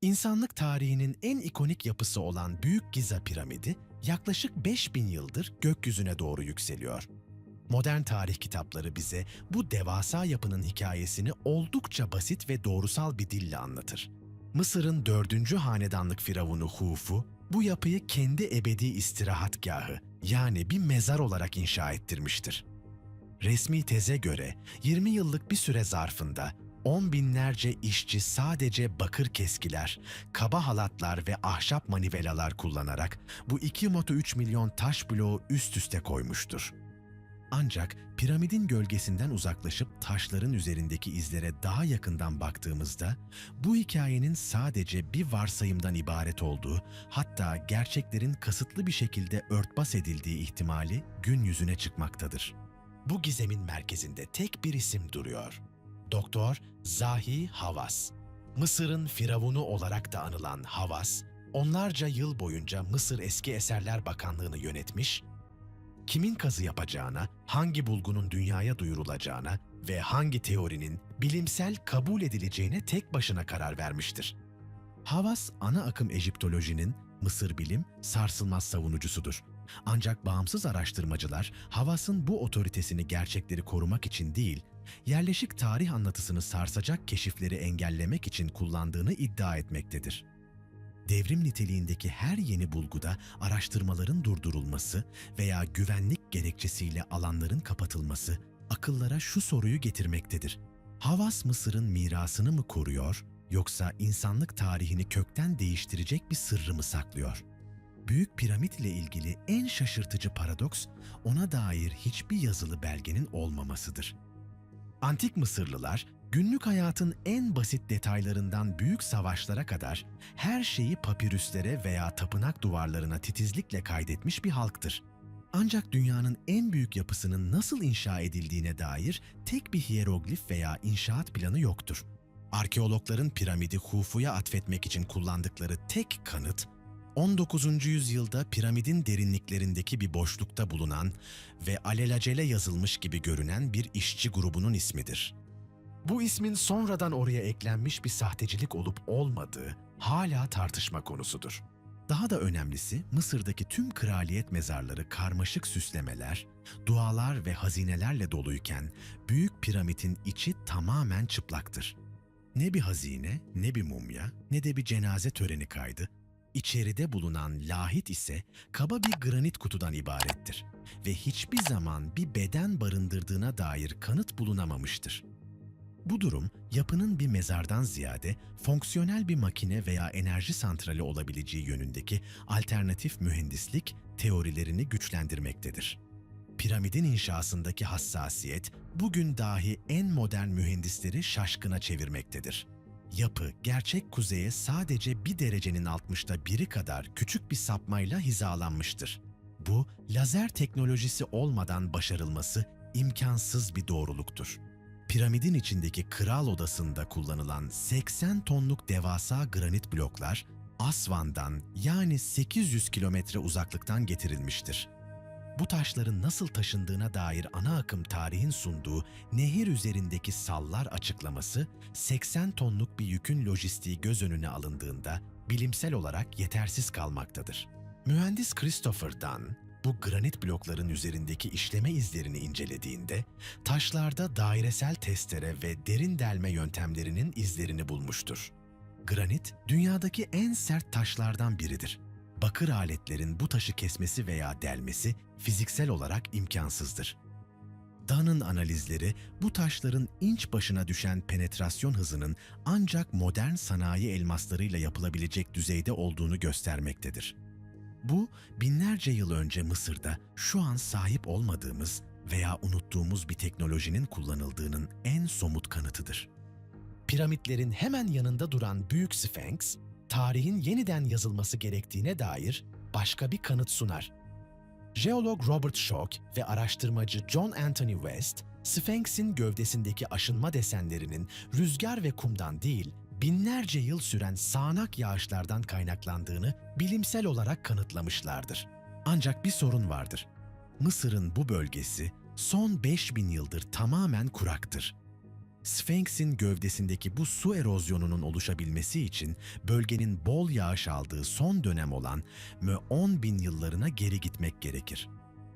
İnsanlık tarihinin en ikonik yapısı olan Büyük Giza Piramidi yaklaşık 5000 yıldır gökyüzüne doğru yükseliyor. Modern tarih kitapları bize bu devasa yapının hikayesini oldukça basit ve doğrusal bir dille anlatır. Mısır'ın 4. hanedanlık firavunu Hufu, bu yapıyı kendi ebedi istirahatgahı, yani bir mezar olarak inşa ettirmiştir. Resmi teze göre 20 yıllık bir süre zarfında 10 binlerce işçi sadece bakır keskiler, kaba halatlar ve ahşap manivelalar kullanarak bu 2,3 milyon taş bloğu üst üste koymuştur. Ancak piramidin gölgesinden uzaklaşıp taşların üzerindeki izlere daha yakından baktığımızda bu hikayenin sadece bir varsayımdan ibaret olduğu, hatta gerçeklerin kasıtlı bir şekilde örtbas edildiği ihtimali gün yüzüne çıkmaktadır. Bu gizemin merkezinde tek bir isim duruyor. Doktor Zahi Hawass. Mısır'ın firavunu olarak da anılan Hawass, onlarca yıl boyunca Mısır Eski Eserler Bakanlığı'nı yönetmiş, kimin kazı yapacağına, hangi bulgunun dünyaya duyurulacağına ve hangi teorinin bilimsel kabul edileceğine tek başına karar vermiştir. Hawass, ana akım Egiptolojinin Mısır bilim sarsılmaz savunucusudur. Ancak bağımsız araştırmacılar Hawass'ın bu otoritesini gerçekleri korumak için değil, yerleşik tarih anlatısını sarsacak keşifleri engellemek için kullandığını iddia etmektedir. Devrim niteliğindeki her yeni bulguda araştırmaların durdurulması veya güvenlik gerekçesiyle alanların kapatılması akıllara şu soruyu getirmektedir. Hawass Mısır'ın mirasını mı koruyor, yoksa insanlık tarihini kökten değiştirecek bir sırrı mı saklıyor? Büyük Piramit ile ilgili en şaşırtıcı paradoks, ona dair hiçbir yazılı belgenin olmamasıdır. Antik Mısırlılar, günlük hayatın en basit detaylarından büyük savaşlara kadar her şeyi papirüslere veya tapınak duvarlarına titizlikle kaydetmiş bir halktır. Ancak dünyanın en büyük yapısının nasıl inşa edildiğine dair tek bir hiyeroglif veya inşaat planı yoktur. Arkeologların piramidi Hufu'ya atfetmek için kullandıkları tek kanıt, 19. yüzyılda piramidin derinliklerindeki bir boşlukta bulunan ve alelacele yazılmış gibi görünen bir işçi grubunun ismidir. Bu ismin sonradan oraya eklenmiş bir sahtecilik olup olmadığı hala tartışma konusudur. Daha da önemlisi, Mısır'daki tüm kraliyet mezarları karmaşık süslemeler, dualar ve hazinelerle doluyken Büyük Piramidin içi tamamen çıplaktır. Ne bir hazine, ne bir mumya, ne de bir cenaze töreni kaydı. İçeride bulunan lahit ise kaba bir granit kutudan ibarettir ve hiçbir zaman bir beden barındırdığına dair kanıt bulunamamıştır. Bu durum, yapının bir mezardan ziyade fonksiyonel bir makine veya enerji santrali olabileceği yönündeki alternatif mühendislik teorilerini güçlendirmektedir. Piramidin inşasındaki hassasiyet, bugün dahi en modern mühendisleri şaşkına çevirmektedir. Yapı, gerçek kuzeye sadece 1 derecenin 60'ta biri kadar küçük bir sapmayla hizalanmıştır. Bu, lazer teknolojisi olmadan başarılması imkansız bir doğruluktur. Piramidin içindeki kral odasında kullanılan 80 tonluk devasa granit bloklar, Asvan'dan yani 800 kilometre uzaklıktan getirilmiştir. Bu taşların nasıl taşındığına dair ana akım tarihin sunduğu nehir üzerindeki sallar açıklaması, 80 tonluk bir yükün lojistiği göz önüne alındığında bilimsel olarak yetersiz kalmaktadır. Mühendis Christopher Dunn, bu granit blokların üzerindeki işleme izlerini incelediğinde, taşlarda dairesel testere ve derin delme yöntemlerinin izlerini bulmuştur. Granit, dünyadaki en sert taşlardan biridir. Bakır aletlerin bu taşı kesmesi veya delmesi fiziksel olarak imkansızdır. Dunn'ın analizleri bu taşların inç başına düşen penetrasyon hızının ancak modern sanayi elmaslarıyla yapılabilecek düzeyde olduğunu göstermektedir. Bu, binlerce yıl önce Mısır'da şu an sahip olmadığımız veya unuttuğumuz bir teknolojinin kullanıldığının en somut kanıtıdır. Piramitlerin hemen yanında duran Büyük Sphinx, tarihin yeniden yazılması gerektiğine dair başka bir kanıt sunar. Jeolog Robert Schoch ve araştırmacı John Anthony West, Sphinx'in gövdesindeki aşınma desenlerinin rüzgar ve kumdan değil, binlerce yıl süren sağanak yağışlardan kaynaklandığını bilimsel olarak kanıtlamışlardır. Ancak bir sorun vardır. Mısır'ın bu bölgesi son 5000 yıldır tamamen kuraktır. Sphinx'in gövdesindeki bu su erozyonunun oluşabilmesi için bölgenin bol yağış aldığı son dönem olan Mö-10.000 yıllarına geri gitmek gerekir.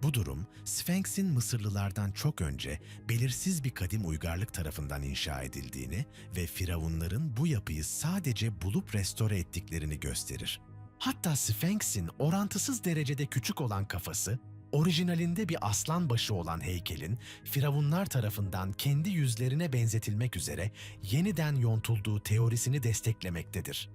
Bu durum, Sphinx'in Mısırlılardan çok önce belirsiz bir kadim uygarlık tarafından inşa edildiğini ve firavunların bu yapıyı sadece bulup restore ettiklerini gösterir. Hatta Sphinx'in orantısız derecede küçük olan kafası, orijinalinde bir aslan başı olan heykelin firavunlar tarafından kendi yüzlerine benzetilmek üzere yeniden yontulduğu teorisini desteklemektedir.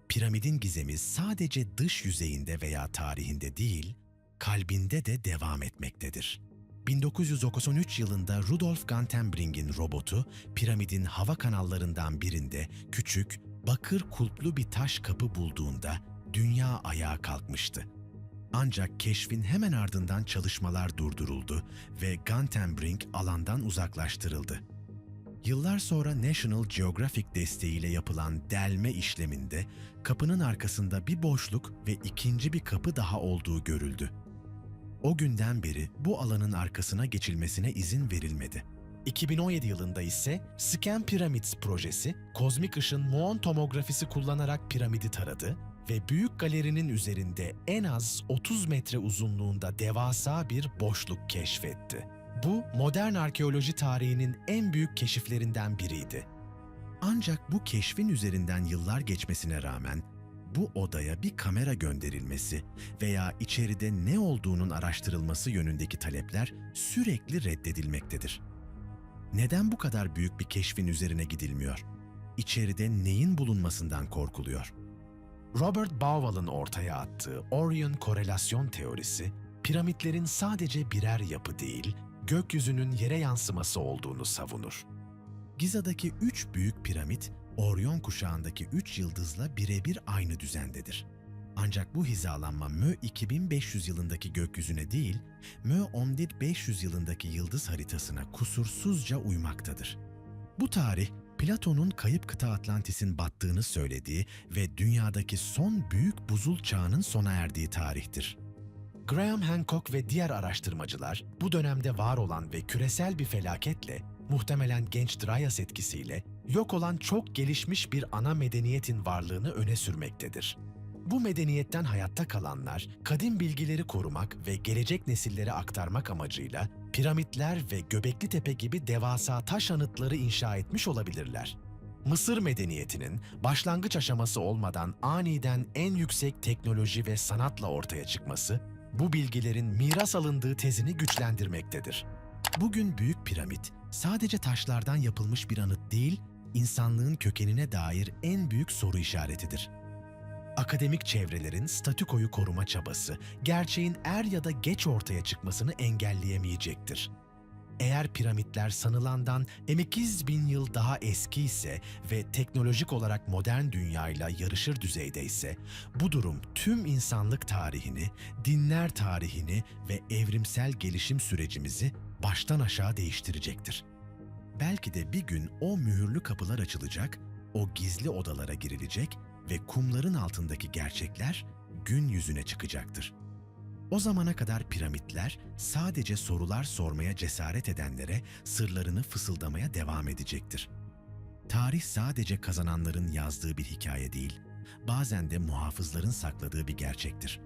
Piramidin gizemi sadece dış yüzeyinde veya tarihinde değil, kalbinde de devam etmektedir. 1993 yılında Rudolf Gantenbring'in robotu, piramidin hava kanallarından birinde küçük, bakır kulplu bir taş kapı bulduğunda dünya ayağa kalkmıştı. Ancak keşfin hemen ardından çalışmalar durduruldu ve Gantenbrink alandan uzaklaştırıldı. Yıllar sonra National Geographic desteğiyle yapılan delme işleminde kapının arkasında bir boşluk ve ikinci bir kapı daha olduğu görüldü. O günden beri bu alanın arkasına geçilmesine izin verilmedi. 2017 yılında ise Scan Pyramids projesi, kozmik ışın muon tomografisi kullanarak piramidi taradı ve büyük galerinin üzerinde en az 30 metre uzunluğunda devasa bir boşluk keşfetti. Bu, modern arkeoloji tarihinin en büyük keşiflerinden biriydi. Ancak bu keşfin üzerinden yıllar geçmesine rağmen, bu odaya bir kamera gönderilmesi veya içeride ne olduğunun araştırılması yönündeki talepler sürekli reddedilmektedir. Neden bu kadar büyük bir keşfin üzerine gidilmiyor? İçeride neyin bulunmasından korkuluyor? Robert Bauwall'ın ortaya attığı Orion korelasyon teorisi, piramitlerin sadece birer yapı değil, gökyüzünün yere yansıması olduğunu savunur. Giza'daki 3 büyük piramit, Orion kuşağındaki 3 yıldızla birebir aynı düzendedir. Ancak bu hizalanma Mö 2500 yılındaki gökyüzüne değil, Mö 10500 yılındaki yıldız haritasına kusursuzca uymaktadır. Bu tarih, Platon'un kayıp kıta Atlantis'in battığını söylediği ve dünyadaki son büyük buzul çağının sona erdiği tarihtir. Graham Hancock ve diğer araştırmacılar bu dönemde var olan ve küresel bir felaketle, muhtemelen genç Dryas etkisiyle yok olan çok gelişmiş bir ana medeniyetin varlığını öne sürmektedir. Bu medeniyetten hayatta kalanlar, kadim bilgileri korumak ve gelecek nesillere aktarmak amacıyla piramitler ve Göbekli Tepe gibi devasa taş anıtları inşa etmiş olabilirler. Mısır medeniyetinin başlangıç aşaması olmadan aniden en yüksek teknoloji ve sanatla ortaya çıkması, bu bilgilerin miras alındığı tezini güçlendirmektedir. Bugün Büyük Piramit, sadece taşlardan yapılmış bir anıt değil, insanlığın kökenine dair en büyük soru işaretidir. Akademik çevrelerin statükoyu koruma çabası, gerçeğin er ya da geç ortaya çıkmasını engelleyemeyecektir. Eğer piramitler sanılandan 8.000 yıl daha eski ise ve teknolojik olarak modern dünyayla yarışır düzeyde ise, bu durum tüm insanlık tarihini, dinler tarihini ve evrimsel gelişim sürecimizi baştan aşağı değiştirecektir. Belki de bir gün o mühürlü kapılar açılacak, o gizli odalara girilecek ve kumların altındaki gerçekler gün yüzüne çıkacaktır. O zamana kadar piramitler sadece sorular sormaya cesaret edenlere sırlarını fısıldamaya devam edecektir. Tarih sadece kazananların yazdığı bir hikaye değil, bazen de muhafızların sakladığı bir gerçektir.